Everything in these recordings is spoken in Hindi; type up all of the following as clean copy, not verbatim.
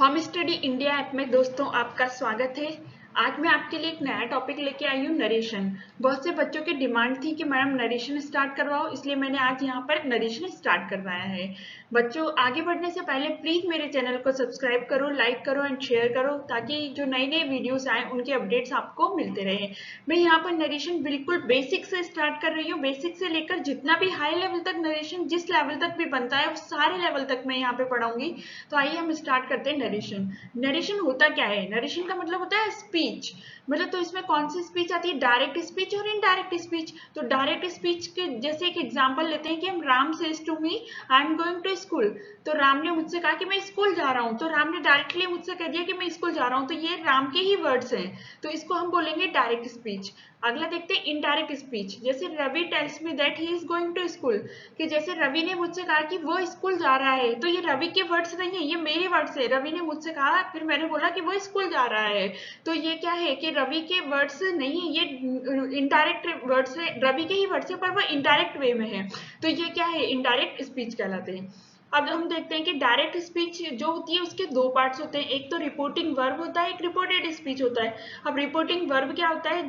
होम स्टडी इंडिया ऐप में दोस्तों आपका स्वागत है। आज मैं आपके लिए एक नया टॉपिक लेके आई हूँ, नरेशन। बहुत से बच्चों की डिमांड थी कि मैडम नरेशन स्टार्ट करवाओ, इसलिए मैंने आज यहाँ पर नरेशन स्टार्ट करवाया है। बच्चों, आगे बढ़ने से पहले प्लीज मेरे चैनल को सब्सक्राइब करो, लाइक करो एंड शेयर करो, ताकि जो नए नए वीडियोस आए उनके अपडेट्स आपको मिलते रहे। मैं यहाँ पर नरेशन बिल्कुल बेसिक से स्टार्ट कर रही हूँ। बेसिक से लेकर जितना भी हाई लेवल तक नरेशन जिस लेवल तक भी बनता है, उस सारे लेवल तक मैं यहाँ पे पढ़ाऊंगी। तो आइए हम स्टार्ट करते हैं नरेशन। नरेशन होता क्या है? नरेशन का मतलब होता है स्पीच। मतलब तो इसमें कौन सी स्पीच आती है? डायरेक्ट स्पीच और इनडायरेक्ट स्पीच। तो डायरेक्ट स्पीच के जैसे एक एग्जांपल लेते हैं कि हम Ram says to me I am going to school. तो राम ने मुझसे कहा कि मैं स्कूल जा रहा हूँ, तो राम ने डायरेक्टली मुझसे कह दिया कि मैं स्कूल जा रहा हूँ। तो ये राम के ही वर्ड्स हैं, तो इसको हम बोलेंगे डायरेक्ट स्पीच। अगला देखते हैं इनडायरेक्ट स्पीच। जैसे Ravi tells me that he is going to school, कि जैसे रवि ने मुझसे कहा कि वो स्कूल जा रहा है। तो ये रवि के वर्ड्स नहीं है, ये मेरे वर्ड्स है। रवि ने मुझसे कहा, फिर मैंने बोला कि वो स्कूल जा रहा है। तो ये क्या है कि रवि के वर्ड्स नहीं है, ये इनडायरेक्ट वर्ड्स है। रवि के ही वर्ड्स है पर वो इनडायरेक्ट वे में है। तो ये क्या है? इनडायरेक्ट स्पीच कहलाते हैं। अब हम देखते हैं कि डायरेक्ट स्पीच जो होती है उसके दो पार्ट्स होते हैं। एक तो रिपोर्टिंग वर्ब होता है, एक रिपोर्टेड स्पीच होता है। अब रिपोर्टिंग वर्ब क्या होता है?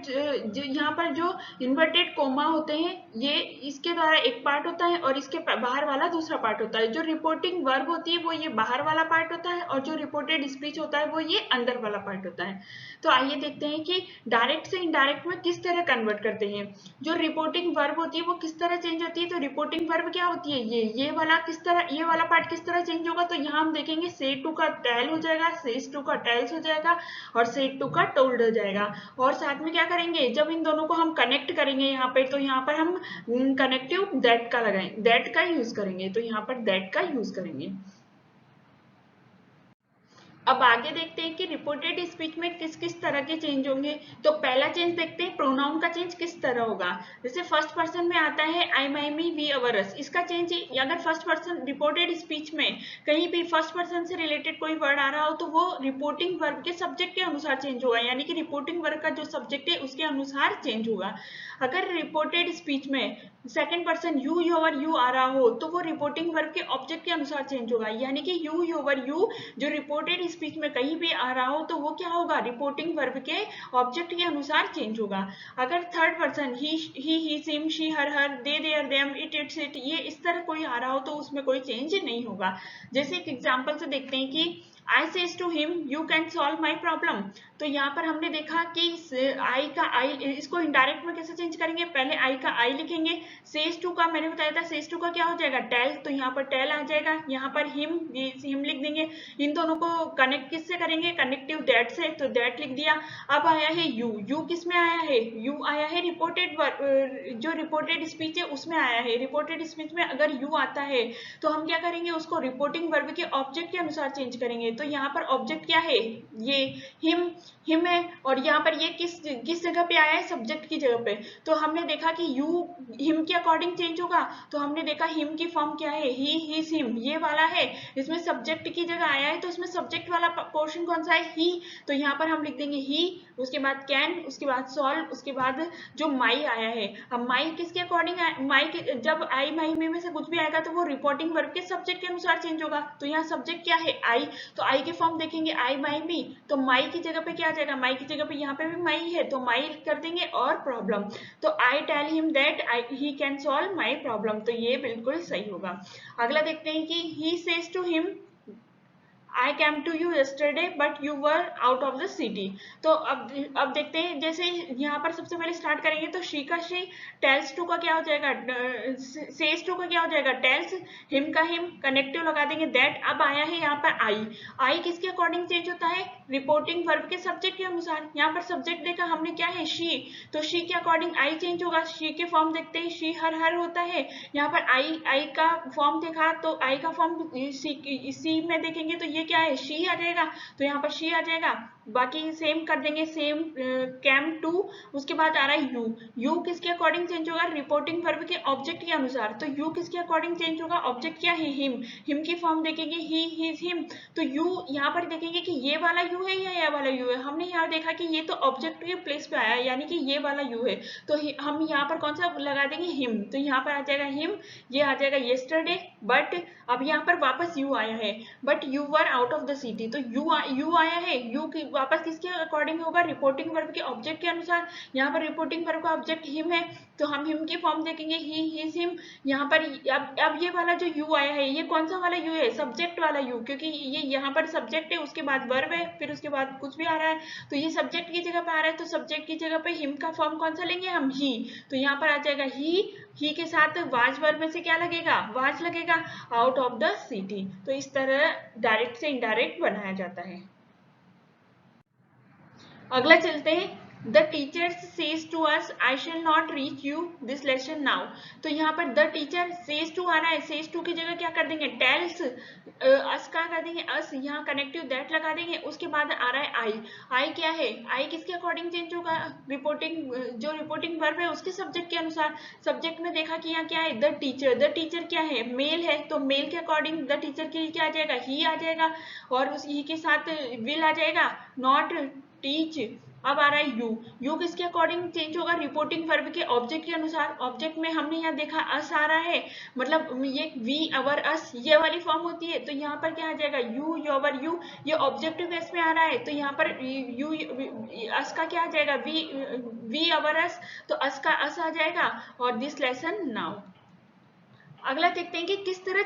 यहाँ पर जो इन्वर्टेड कोमा होते हैं, ये इसके द्वारा एक पार्ट होता है और इसके बाहर वाला दूसरा पार्ट होता है। जो रिपोर्टिंग वर्ब होती है वो ये बाहर वाला पार्ट होता है, और जो रिपोर्टेड स्पीच होता है वो ये अंदर वाला पार्ट होता है। तो आइए देखते हैं कि डायरेक्ट से इनडायरेक्ट में किस तरह कन्वर्ट करते हैं। जो रिपोर्टिंग वर्ब होती है वो किस तरह चेंज होती है? तो रिपोर्टिंग वर्ब क्या होती है? ये वाला किस तरह, ये वाला पार्ट किस तरह चेंज होगा? तो यहाँ हम देखेंगे से टू का टेल हो जाएगा, सेज टू का टेल्स हो जाएगा, और सेड टू का टोल्ड हो जाएगा। और साथ में क्या करेंगे, जब इन दोनों को हम कनेक्ट करेंगे यहाँ पे, तो यहाँ पर हम कनेक्टिव दैट का लगाएंगे, दैट का यूज करेंगे। तो यहाँ पर दैट का यूज करेंगे। अब आगे देखते हैं कि रिपोर्टेड स्पीच में किस किस तरह के चेंज होंगे। तो पहला चेंज देखते हैं, प्रोनाउन का चेंज किस तरह होगा। जैसे फर्स्ट पर्सन में आता है आई, माई, मी, वी, अवर, अस। इसका चेंज, अगर फर्स्ट पर्सन रिपोर्टेड स्पीच में कहीं भी फर्स्ट पर्सन से रिलेटेड कोई वर्ड आ रहा हो, तो वो रिपोर्टिंग वर्ब के सब्जेक्ट के अनुसार चेंज होगा, यानी कि रिपोर्टिंग वर्ब का जो सब्जेक्ट है उसके अनुसार चेंज होगा। अगर रिपोर्टेड स्पीच में second person you, your, you आ रहा हो, तो वो रिपोर्टिंग वर्ब के ऑब्जेक्ट के अनुसार चेंज होगा, यानी कि यू, योर, यू जो रिपोर्टेड स्पीच में कहीं भी आ रहा हो, तो वो क्या होगा? रिपोर्टिंग वर्ब के ऑब्जेक्ट के अनुसार चेंज होगा। अगर third person he him, she, her, they, their, them, its, it, ये इस तरह कोई आ रहा हो, तो उसमें कोई चेंज नहीं होगा। जैसे एक एग्जांपल से देखते हैं कि I says to him you can solve my problem. तो यहाँ पर हमने देखा कि आई का आई, इसको इनडायरेक्ट में कैसे चेंज करेंगे? पहले आई का आई लिखेंगे। सेज टू का मैंने बताया था, सेज टू का क्या हो जाएगा? टेल। तो यहाँ पर टेल आ जाएगा। यहाँ पर हिम लिख देंगे। इन दोनों को कनेक्ट किससे करेंगे? कनेक्टिव दैट से। तो दैट लिख दिया। अब आया है यू। यू किस में आया है? यू आया है रिपोर्टेड, जो रिपोर्टेड स्पीच है उसमें आया है। रिपोर्टेड स्पीच में अगर यू आता है, तो हम क्या करेंगे? उसको रिपोर्टिंग वर्ब के ऑब्जेक्ट के अनुसार चेंज करेंगे। तो यहाँ पर ऑब्जेक्ट क्या है? ये हिम है। और यहाँ पर ये किस जगह पे आया है? सब्जेक्ट की जगह पे। तो हमने देखा कि यू हिम के अकॉर्डिंग चेंज होगा। तो हमने देखा हिम की फॉर्म क्या है? ही, हिज, हिम, ये वाला है। इसमें सब्जेक्ट की जगह आया है, तो इसमें सब्जेक्ट वाला पोर्शन कौन सा है? ही। तो यहाँ पर हम लिख देंगे ही, उसके बाद कैन, उसके बाद सॉल्व, उसके बाद जो माई आया है। अब माई किसके अकॉर्डिंग आया? माई के, जब आई, माई, में से कुछ भी आएगा तो वो रिपोर्टिंग वर्ब के सब्जेक्ट के अनुसार चेंज होगा। तो यहाँ सब्जेक्ट क्या है? आई। तो आई के फॉर्म देखेंगे आई, माई, मी। तो माई की जगह पे क्या आ जाएगा? माई की जगह पे यहाँ पे भी माई है, तो माई कर देंगे। और प्रॉब्लम, तो I tell him that he can solve my problem. तो ये बिल्कुल सही होगा। अगला देखते हैं कि he says to him I came to you yesterday but you were out of the city। तो अब देखते हैं, जैसे यहाँ पर सबसे पहले स्टार्ट करेंगे तो शी का शी, टेल्स टू का क्या हो जाएगा? सेज टू का क्या हो जाएगा? टेल्स, हिम का हिम, कनेक्टिव लगा देंगे दैट। अब आया है यहाँ पर आई। आई किसके अकॉर्डिंग चेंज होता है? रिपोर्टिंग वर्ब के सब्जेक्ट के अनुसार। यहाँ पर सब्जेक्ट देखा हमने क्या है? शी। तो शी के अकॉर्डिंग आई चेंज होगा। शी के फॉर्म देखते हैं, शी, हर होता है। यहाँ पर आई का फॉर्म देखा, तो आई का फॉर्म सी में देखेंगे तो ये क्या है? शी आ जाएगा। तो यहाँ पर शी आ जाएगा। बाकी सेम कर देंगे, सेम कैम टू। उसके बाद आ रहा है यू। यू किसके अकॉर्डिंग चेंज होगा? रिपोर्टिंग वर्ब के ऑब्जेक्ट के अनुसार। तो यू किसके अकॉर्डिंग चेंज होगा? ऑब्जेक्ट क्या है? हिम। हिम की फॉर्म देखेंगे ही, हिज, हिम। तो यू यहाँ पर देखेंगे कि ये वाला यू है या ये वाला यू है। हमने यहाँ देखा कि ये तो ऑब्जेक्ट के प्लेस पे आया, यानी कि ये वाला यू है। तो हम यहाँ पर कौन सा लगा देंगे? हिम। तो यहाँ पर आ जाएगा हिम, ये आ जाएगा येस्टरडे, बट अब यहाँ पर वापस यू आया है, but you were out of the city, तो यू आया है, यू वापस किसके अकॉर्डिंग होगा, रिपोर्टिंग वर्ब के ऑब्जेक्ट के अनुसार। यहाँ पर रिपोर्टिंग वर्ब का ऑब्जेक्ट हिम है, तो हम हिम की फॉर्म देखेंगे ही, हिज, हिम। यहाँ पर अब ये वाला जो यू आया है, ये कौन सा वाला यू है, सब्जेक्ट वाला यू, क्योंकि ये यहाँ पर सब्जेक्ट है, उसके बाद वर्ब है, फिर उसके बाद कुछ भी आ रहा है, तो ये सब्जेक्ट की जगह पे आ रहा है, तो सब्जेक्ट की जगह पे हिम का फॉर्म कौन सा लेंगे हम, ही। तो यहाँ पर आ जाएगा ही के साथ वाज वर्ब में से क्या लगेगा, वाज लगेगा, आउट ऑफ द सिटी। तो इस तरह डायरेक्ट से इनडायरेक्ट बनाया जाता है। अगला चलते हैं, the teacher says to us I shall not teach you this lesson now. तो यहाँ पर द टीचर सेज टू आ रहा है, सेज टू की जगह क्या कर देंगे, टेल्स, अस का कर देंगे, अस, यहाँ कनेक्टिव दैट लगा देंगे, उसके बाद आ रहा है आई। आई क्या है, आई किसके अकॉर्डिंग चेंज होगा, रिपोर्टिंग, जो रिपोर्टिंग वर्ब है उसके सब्जेक्ट के अनुसार। सब्जेक्ट में देखा कि यहाँ क्या है, द टीचर, द टीचर क्या है, मेल है, तो मेल के अकॉर्डिंग द टीचर के लिए क्या आ जाएगा, ही आ जाएगा, और उस ही के साथ विल आ जाएगा, नॉट टीच। अब आ रहा है यू, यू किसके अकॉर्डिंग चेंज होगा, रिपोर्टिंग वर्ब के ऑब्जेक्ट के अनुसार। ऑब्जेक्ट में हमने यहाँ देखा अस आ रहा है, मतलब ये वी अवर अस ये वाली फॉर्म होती है, तो यहाँ पर क्या आ जाएगा, यू योवर यू, ये ऑब्जेक्टिव केस में आ रहा है, तो यहाँ पर यू अस का क्या आ जाएगा, वी अवर अस, तो अस का अस आ जाएगा, और दिस लेसन नाउ। अगला देखते हैं कि किस तरह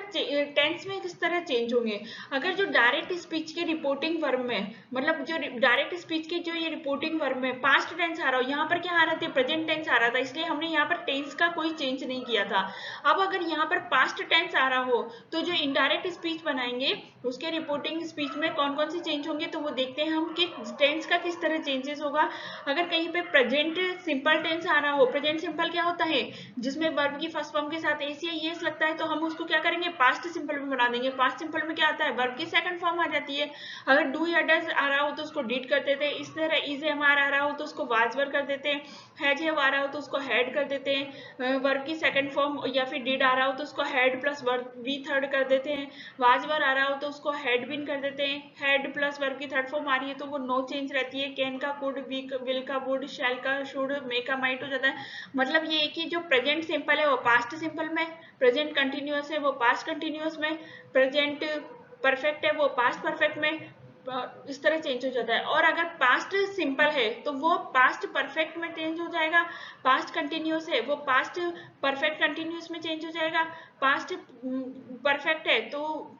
टेंस में किस तरह चेंज होंगे। अगर जो डायरेक्ट स्पीच के रिपोर्टिंग वर्ब में, मतलब जो डायरेक्ट स्पीच के जो ये रिपोर्टिंग वर्ब में पास्ट टेंस आ रहा हो, यहाँ पर क्या आ रहा था, प्रेजेंट टेंस आ रहा था, इसलिए हमने यहाँ पर टेंस का कोई चेंज नहीं किया था। अब अगर यहाँ पर पास्ट टेंस आ रहा हो, तो जो इनडायरेक्ट स्पीच बनाएंगे उसके रिपोर्टिंग स्पीच में कौन कौन से चेंज होंगे, तो वो देखते हैं हम कि टेंस का किस तरह चेंजेस होगा। अगर कहीं पे प्रेजेंट सिंपल टेंस आ रहा हो, प्रेजेंट सिंपल क्या होता है, जिसमें वर्ब की फर्स्ट फॉर्म के साथ एस या ईएस लगता है, तो हम उसको क्या करेंगे, पास्ट सिंपल में बना देंगे। पास्ट सिंपल में क्या आता है, वर्ब की सेकंड फॉर्म आ जाती है। अगर डू या डज आ रहा हो तो उसको डिड कर देते हैं, इस तरह इज एम आर आ रहा हो तो उसको वाज वर कर देते हैं, हैज हैव आ रहा हो तो उसको हैड कर देते हैं, वर्ब की सेकंड फॉर्म या फिर डिड आ रहा हो तो उसको had plus verb V third कर देते हैं, वाज वर आ रहा हो तो उसको हैड बीन कर देते हैं, हैड प्लस वर्ब की थर्ड फॉर्म आ रही है तो वो नो चेंज रहती है, कैन का कुड, विल का वुड, शैल का शुड, मे का माइट हो जाता है। मतलब ये कि जो प्रेजेंट सिंपल है वो पास्ट सिंपल में, प्रेजेंट कंटिन्यूअस है वो पास्ट कंटिन्यूअस में, प्रेजेंट परफेक्ट है वो पास्ट परफेक्ट में, इस तरह चेंज हो जाता है। और अगर पास्ट सिंपल है तो वो पास्ट परफेक्ट में चेंज हो जाएगा, पास्ट कंटिन्यूअस है वो पास्ट परफेक्ट कंटिन्यूअस में चेंज हो जाएगा, पास्ट परफेक्ट है तो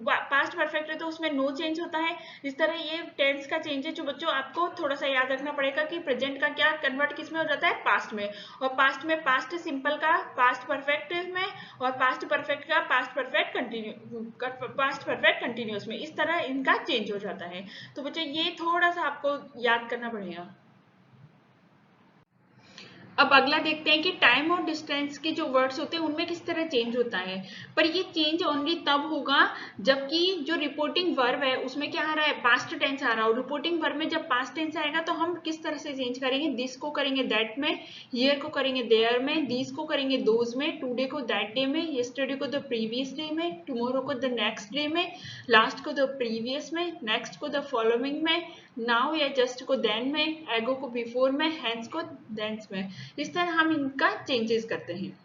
पास्ट परफेक्ट है तो उसमें नो चेंज होता है। इस तरह ये टेंस का चेंज है जो बच्चों आपको थोड़ा सा याद रखना पड़ेगा कि प्रेजेंट का क्या कन्वर्ट किस में हो जाता है, पास्ट में, और पास्ट में पास्ट सिंपल का पास्ट परफेक्ट में, और पास्ट परफेक्ट का पास्ट परफेक्ट कंटिन्यूअस में, इस तरह इनका चेंज हो जाता है। तो बच्चों ये थोड़ा सा आपको याद करना पड़ेगा। अब अगला देखते हैं कि टाइम और डिस्टेंस के जो वर्ड्स होते हैं उनमें किस तरह चेंज होता है। पर ये चेंज ओनली तब होगा जबकि जो रिपोर्टिंग वर्ब है उसमें क्या आ रहा है, पास्ट टेंस आ रहा हो। रिपोर्टिंग वर्ब में जब पास्ट टेंस आएगा तो हम किस तरह से चेंज करेंगे, दिस को करेंगे दैट में, हियर को करेंगे देयर में, दीज को करेंगे दोज में, टुडे को दैट डे में, येस्टरडे को द प्रीवियस डे में, टुमारो को द नेक्स्ट डे में, लास्ट को द प्रीवियस में, नेक्स्ट को द फॉलोइंग में, नाउ या जस्ट को देन में, एगो को बिफोर में, हैंस को देंस में। इस तरह हम इनका चेंजेस करते हैं।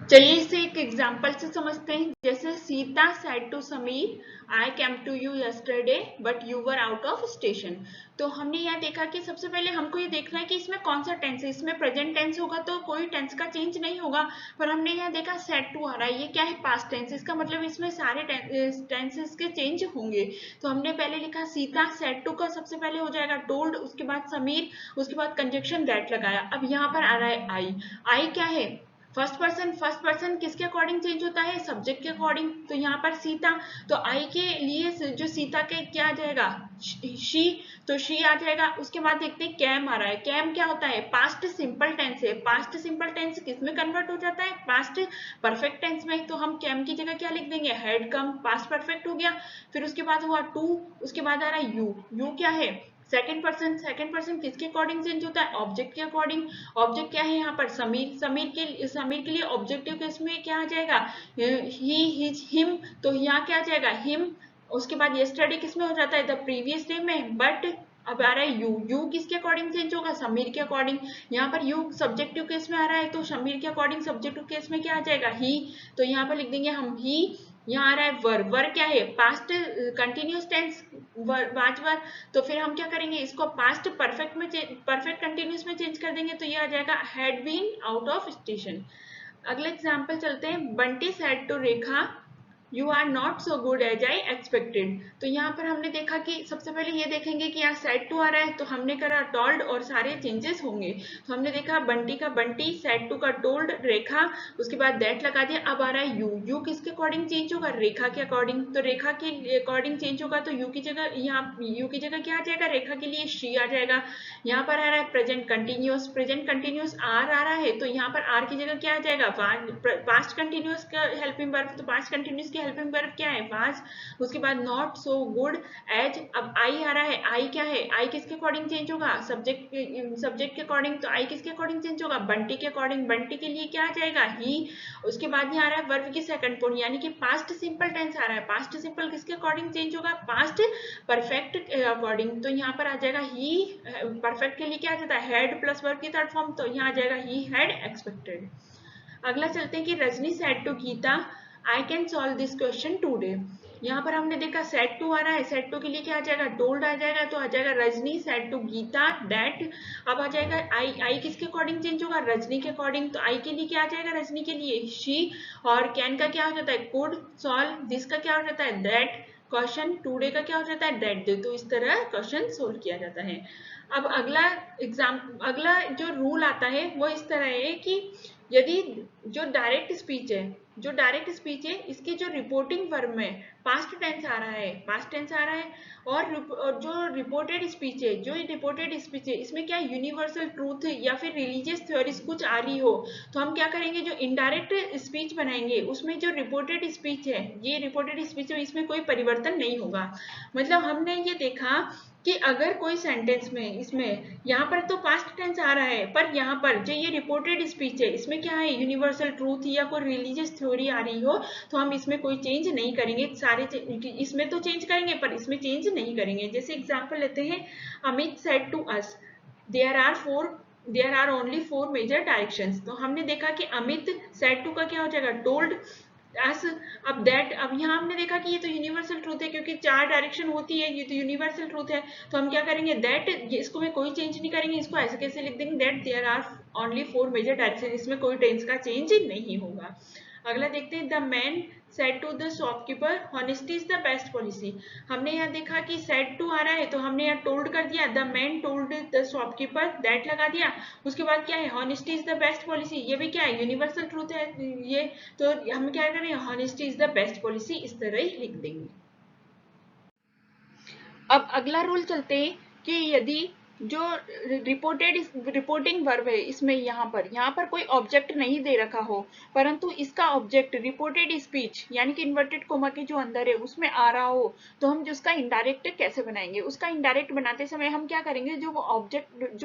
चलिए इसे एक एग्जांपल से समझते हैं। जैसे Sita said to Sameer I came to you yesterday but you were out of station. तो हमने यहाँ देखा कि सबसे पहले हमको ये देखना है कि इसमें कौन सा टेंस है। इसमें प्रेजेंट टेंस होगा तो कोई टेंस का चेंज नहीं होगा, पर हमने यहाँ देखा said to आ रहा है, ये क्या है, पास्ट टेंस। इसका मतलब इसमें सारे टेंसेस के चेंज होंगे। तो हमने पहले लिखा सीता said to का सबसे पहले हो जाएगा टोल्ड, उसके बाद समीर, उसके बाद कंजक्शन दैट लगाया। अब यहाँ पर आ रहा है आई। आई क्या है, फर्स्ट पर्सन किसके अकॉर्डिंग चेंज होता है, सब्जेक्ट के अकॉर्डिंग। तो यहाँ पर सीता, तो आई के लिए जो सीता के क्या आ जाएगा, शी, तो शी आ जाएगा। उसके बाद देखते हैं कैम आ रहा है। कैम क्या होता है, पास्ट सिंपल टेंस है। पास्ट सिंपल टेंस किस में कन्वर्ट हो जाता है, पास्ट परफेक्ट टेंस में। तो हम कैम की जगह क्या लिख देंगे, हैड कम, पास्ट परफेक्ट हो गया। फिर उसके बाद हुआ टू, उसके बाद आ रहा है यू। यू क्या है, सेकेंड पर्सन किसके अकॉर्डिंग चेंज होता है, ऑब्जेक्ट के अकॉर्डिंग। ऑब्जेक्ट क्या है यहाँ पर, समीर। समीर के लिए ऑब्जेक्टिव केस में क्या आ जाएगा, ही, हिज, हिम। तो यहाँ क्या आ जाएगा, हिम। उसके बाद येस्टरडे किस में हो जाता है, द प्रीवियस डे में, बट अब आ रहा है यू, यू किसके अकॉर्डिंग चेंज होगा, समीर के अकॉर्डिंग। यहाँ पर यू सब्जेक्टिव केस में आ रहा है तो समीर के अकॉर्डिंग सब्जेक्टिव केस में क्या आ जाएगा, ही। तो यहाँ पर लिख देंगे हम ही। यहाँ आ रहा है वर, वर क्या है, past continuous tense, was were. तो फिर हम क्या करेंगे, इसको पास्ट परफेक्ट में, परफेक्ट कंटिन्यूस में चेंज कर देंगे, तो ये आ जाएगा had been out of station. अगले एग्जाम्पल चलते हैं, Bunty said to Rekha you are not so good as I expected. तो यहाँ पर हमने देखा कि सबसे पहले ये देखेंगे कि यहाँ सेड टू आ रहा है तो हमने करा टोल्ड और सारे चेंजेस होंगे। तो हमने देखा बंटी का बंटी, सेड टू का टोल्ड, रेखा, उसके बाद दैट लगा दिया। अब आ रहा है यू, यू किसके अकॉर्डिंग चेंज होगा, रेखा के अकॉर्डिंग। तो रेखा के अकॉर्डिंग चेंज होगा तो यू की जगह, यहाँ यू की जगह क्या आ जाएगा, रेखा के लिए शी आ जाएगा। यहाँ पर आ रहा है present continuous, present continuous are आ रहा है तो यहाँ पर आर की जगह क्या आ जाएगा, पास्ट कंटिन्यूस का हेल्पिंग वर्ब। तो पास्ट कंटिन्यूस हेल्पिंग वर्ब क्या है, वाज। उसके बाद नॉट सो गुड एज। अब आई आ रहा है, आई क्या है, आई किसके अकॉर्डिंग चेंज होगा, सब्जेक्ट, सब्जेक्ट के अकॉर्डिंग। तो आई किसके अकॉर्डिंग चेंज होगा, बंटी के अकॉर्डिंग, बंटी के लिए क्या आ जाएगा, ही। उसके बाद यहाँ आ रहा है वर्ब की सेकंड फॉर्म यानी कि पास्ट सिंपल टेंस आ रहा है। पास्ट सिंपल किसके अकॉर्डिंग चेंज होगा, पास्ट परफेक्ट अकॉर्डिंग। तो यहाँ पर आ जाएगा ही, परफेक्ट के लिए क्या आ जाता है, हैड प्लस वर्ब की थर्ड फॉर्म, तो यहाँ आ जाएगा ही हैड एक्सपेक्टेड। अगला चलते हैं कि Rajni said to Geeta I can solve this question today. यहाँ पर हमने देखा सेड टू आ रहा है, सेड टू के लिए क्या आ जाएगा, टोल्ड आ जाएगा। तो आ जाएगा Rajni said to Geeta that. अब आ जाएगा आई, आई किसके अकॉर्डिंग चेंज होगा, रजनी के अकॉर्डिंग। तो आई के लिए क्या आ जाएगा, रजनी के लिए शी। और कैन का क्या हो जाता है, कुड। सॉल्व दिस का क्या हो जाता है, दैट। क्वेश्चन टूडे का क्या हो जाता है, दैट डे। तो इस तरह क्वेश्चन सोल्व किया जाता है। अब अगला अगला जो रूल आता है वो इस तरह है कि यदि जो डायरेक्ट स्पीच है, जो डायरेक्ट स्पीच है इसके जो रिपोर्टिंग वर्ब में पास्ट टेंस आ रहा है, पास्ट टेंस आ रहा है, और जो रिपोर्टेड स्पीच है, जो रिपोर्टेड स्पीच है इसमें क्या यूनिवर्सल ट्रूथ या फिर रिलीजियस थ्योरीज कुछ आ रही हो, तो हम क्या करेंगे, जो इनडायरेक्ट स्पीच बनाएंगे उसमें जो रिपोर्टेड स्पीच है, ये रिपोर्टेड स्पीच है, इसमें कोई परिवर्तन नहीं होगा। मतलब हमने ये देखा कि अगर कोई सेंटेंस में, इसमें यहाँ पर तो पास्ट टेंस आ रहा है पर यहाँ पर जो ये रिपोर्टेड स्पीच है इसमें क्या है, यूनिवर्सल ट्रूथ या कोई रिलीजियस थ्योरी आ रही हो, तो हम इसमें कोई चेंज नहीं करेंगे। सारे इसमें तो चेंज करेंगे पर इसमें चेंज नहीं करेंगे। जैसे एग्जाम्पल लेते हैं, Amit said to us there are only 4 major directions. तो हमने देखा कि अमित सेड टू का क्या हो जाएगा, टोल्ड अस। अब दैट, अब यहाँ हमने देखा कि ये तो यूनिवर्सल ट्रूथ है क्योंकि 4 डायरेक्शन होती है, ये तो यूनिवर्सल ट्रूथ है। तो हम क्या करेंगे, दैट, इसको मैं कोई चेंज नहीं करेंगे, इसको ऐसे कैसे लिख देंगे, that there are only 4 major direction, इसमें कोई टेंस का चेंज नहीं होगा। अगला देखते हैं, the man said to the shopkeeper honesty is the best policy. हमने यहाँ देखा कि सेड टू आ रहा है तो हमने यहाँ टोल्ड कर दिया, the man told the shopkeeper, that लगा दिया। उसके बाद क्या है, honesty is the best policy, ये भी क्या है, यूनिवर्सल ट्रूथ है ये। तो हम क्या करें, honesty is the best policy, इस तरह ही लिख देंगे। अब अगला रूल चलते हैं कि यदि जो रिपोर्टिंग वर्ब है इसमें यहाँ पर कोई ऑब्जेक्ट नहीं दे रखा हो, परंतु इसका ऑब्जेक्ट रिपोर्टेड स्पीच यानी कि इन्वर्टेड कोमा के जो अंदर है उसमें आ रहा हो, तो हम उसका इनडायरेक्ट कैसे बनाएंगे। उसका इनडायरेक्ट बनाते समय हम क्या करेंगे, जो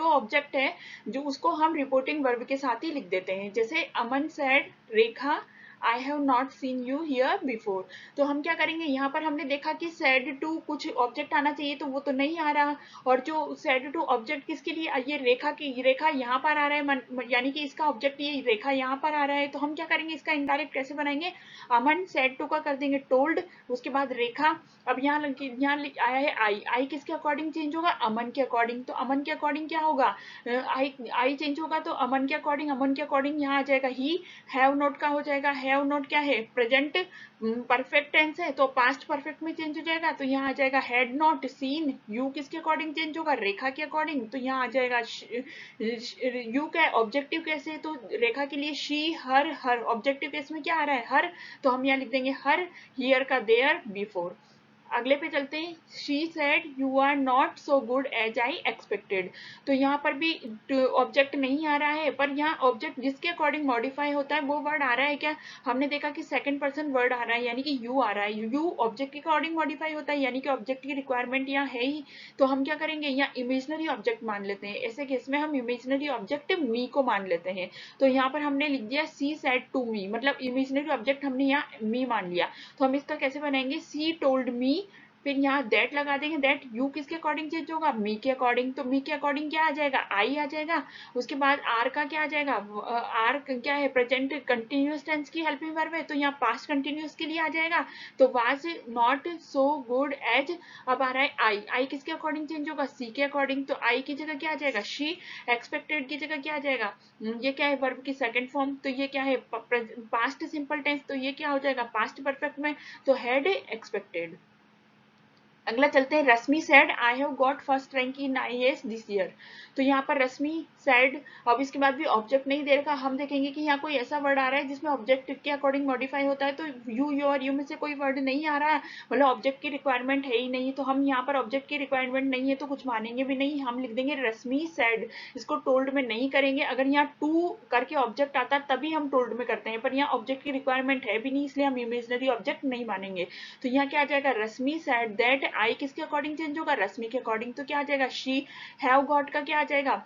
ऑब्जेक्ट है जो उसको हम रिपोर्टिंग वर्ब के साथ ही लिख देते हैं। जैसे Aman said Rekha I have not seen you here before. तो हम क्या करेंगे, यहाँ पर हमने देखा कि सेड टू कुछ ऑब्जेक्ट आना चाहिए तो वो तो नहीं आ रहा, और जो सेड टू ऑब्जेक्ट किसके लिए, ये रेखा की, रेखा यहाँ पर आ रहा है, यानी कि इसका ऑब्जेक्ट ये रेखा यहाँ पर आ रहा है। तो हम क्या करेंगे, इसका इनडायरेक्ट कैसे बनाएंगे, अमन सेड टू का कर देंगे टोल्ड, उसके बाद रेखा। अब यहाँ आया है आई, आई किसके अकॉर्डिंग चेंज होगा, अमन के अकॉर्डिंग। तो अमन के अकॉर्डिंग क्या होगा, आई चेंज होगा तो अमन के अकॉर्डिंग, अमन के अकॉर्डिंग यहाँ आ जाएगा ही। हैव नॉट का हो जाएगा, हैव नॉट क्या है, प्रेजेंट परफेक्ट टेंस है तो पास्ट परफेक्ट में चेंज हो जाएगा, तो यहाँ आ जाएगा हैड नॉट सीन। यू किसके अकॉर्डिंग चेंज होगा, रेखा के अकॉर्डिंग। तो यहाँ आ जाएगा यू क्या है, ऑब्जेक्टिव केस है तो रेखा के लिए she her, her objective case में क्या आ रहा है, हर। तो हम यहाँ लिख देंगे हर, हियर का देयर, बिफोर। अगले पे चलते हैं, she said you are not so good as I expected. तो यहाँ पर भी ऑब्जेक्ट नहीं आ रहा है, पर यहाँ ऑब्जेक्ट जिसके अकॉर्डिंग मॉडिफाई होता है वो वर्ड आ रहा है क्या, हमने देखा कि सेकंड पर्सन वर्ड आ रहा है यानी कि यू आ रहा है। यू ऑब्जेक्ट के अकॉर्डिंग मॉडिफाई होता है यानी कि ऑब्जेक्ट की रिक्वायरमेंट यहाँ है ही। तो हम क्या करेंगे, यहाँ इमेजनरी ऑब्जेक्ट मान लेते हैं। ऐसे केस में हम इमेजनरी ऑब्जेक्ट मी को मान लेते हैं। तो यहाँ पर हमने लिख दिया सी सेड टू मी, मतलब इमेजनरी ऑब्जेक्ट हमने यहाँ मी मान लिया। तो हम इसका कैसे बनाएंगे, सी टोल्ड मी फिर यहाँ दैट लगा देंगे, दैट यू किसके अकॉर्डिंग चेंज होगा, मी के अकॉर्डिंग, तो मी के अकॉर्डिंग क्या आ जाएगा, आई आ जाएगा। उसके बाद आर का क्या आ जाएगा, आर क्या है, प्रेजेंट कंटिन्यूअस टेंस की हेल्पिंग वर्ब है, तो यहाँ पास्ट कंटिन्यूअस के लिए आ जाएगा, तो was not so good as. अब आ रहा है आई, आई किसके अकॉर्डिंग चेंज होगा, सी के अकॉर्डिंग, तो आई की जगह क्या आ जाएगा, शी। एक्सपेक्टेड की जगह क्या आ जाएगा, ये क्या है, वर्ब की सेकंड फॉर्म, तो ये क्या है, पास्ट सिंपल टेंस, तो ये क्या हो जाएगा, पास्ट परफेक्ट में, तो हैड एक्सपेक्टेड। अगला चलते हैं, Rashmi said I have got first rank in IAS this year. तो यहाँ पर रश्मि सेड, अब इसके बाद भी ऑब्जेक्ट नहीं दे रखा, हम देखेंगे कि यहाँ कोई ऐसा वर्ड आ रहा है जिसमें ऑब्जेक्ट के अकॉर्डिंग मॉडिफाई होता है, तो यू, योर, यू में से कोई वर्ड नहीं आ रहा है, मतलब ऑब्जेक्ट की रिक्वायरमेंट है ही नहीं, तो हम यहाँ पर ऑब्जेक्ट की रिक्वायरमेंट नहीं है तो कुछ मानेंगे भी नहीं, हम लिख देंगे रश्मि सेड, इसको टोल्ड में नहीं करेंगे। अगर यहाँ टू करके ऑब्जेक्ट आता तभी हम टोल्ड में करते हैं, पर यहाँ ऑब्जेक्ट की रिक्वायरमेंट है भी नहीं, इसलिए हम इमेजनरी ऑब्जेक्ट नहीं मानेंगे। तो यहाँ क्या आ जाएगा, रश्मि सेड दैट, आई किसके अकॉर्डिंग चेंज होगा, रश्मि के अकॉर्डिंग, तो क्या आ जाएगा, शी। हैव गॉट का क्या आ जाएगा,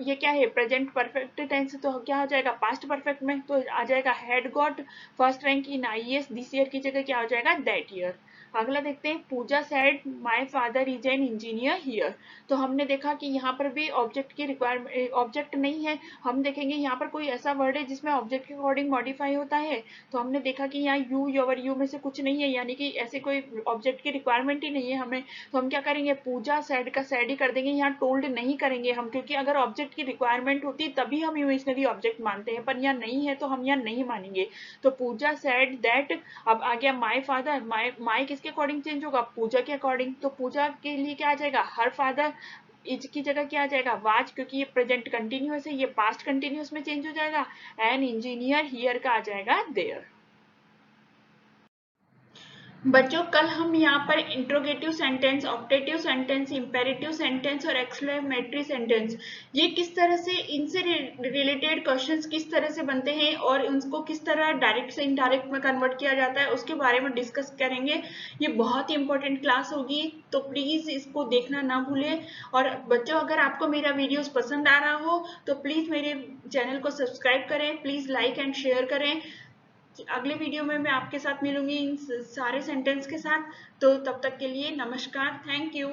ये क्या है, प्रेजेंट परफेक्ट टेंस, तो क्या हो जाएगा, पास्ट परफेक्ट में, तो आ जाएगा had got first rank in IAS this year की जगह क्या हो जाएगा, दैट ईयर। अगला देखते हैं, Pooja said my father is an engineer here. तो हमने देखा कि यहाँ पर भी ऑब्जेक्ट की रिक्वायरमेंट, ऑब्जेक्ट नहीं है, हम देखेंगे यहाँ पर कोई ऐसा वर्ड है जिसमें ऑब्जेक्ट के अकॉर्डिंग मॉडिफाई होता है, तो हमने देखा कि यहाँ यू, योर, यू में से कुछ नहीं है, यानी कि ऐसे कोई ऑब्जेक्ट की रिक्वायरमेंट ही नहीं है हमें, तो हम क्या करेंगे, पूजा सेड का सेड ही कर देंगे, यहाँ टोल्ड नहीं करेंगे हम, क्योंकि अगर ऑब्जेक्ट की रिक्वायरमेंट होती तभी हम इमेजनरी ऑब्जेक्ट मानते हैं, पर यहाँ नहीं है तो हम यहाँ नहीं मानेंगे। तो पूजा सेड दैट, अब आ गया माई फादर, माई किसके अकॉर्डिंग चेंज होगा, पूजा के अकॉर्डिंग, तो पूजा के लिए क्या आ जाएगा, हर फादर, इज की जगह क्या आ जाएगा, वाज, क्योंकि ये प्रेजेंट कंटिन्यूअस है, ये पास्ट कंटिन्यूअस में चेंज हो जाएगा, एन इंजीनियर हियर का आ जाएगा देयर। बच्चों कल हम यहाँ पर interrogative sentence, optative sentence, imperative sentence और एक्सक्लेमेटरी सेंटेंस, ये किस तरह से, इनसे रिलेटेड क्वेश्चंस किस तरह से बनते हैं और उनको किस तरह डायरेक्ट से इनडायरेक्ट में कन्वर्ट किया जाता है उसके बारे में डिस्कस करेंगे। ये बहुत ही इंपॉर्टेंट क्लास होगी, तो प्लीज इसको देखना ना भूलें। और बच्चों अगर आपको मेरा वीडियोस पसंद आ रहा हो तो प्लीज मेरे चैनल को सब्सक्राइब करें, प्लीज लाइक एंड शेयर करें। अगले वीडियो में मैं आपके साथ मिलूंगी इन सारे सेंटेंस के साथ, तो तब तक के लिए नमस्कार, थैंक यू।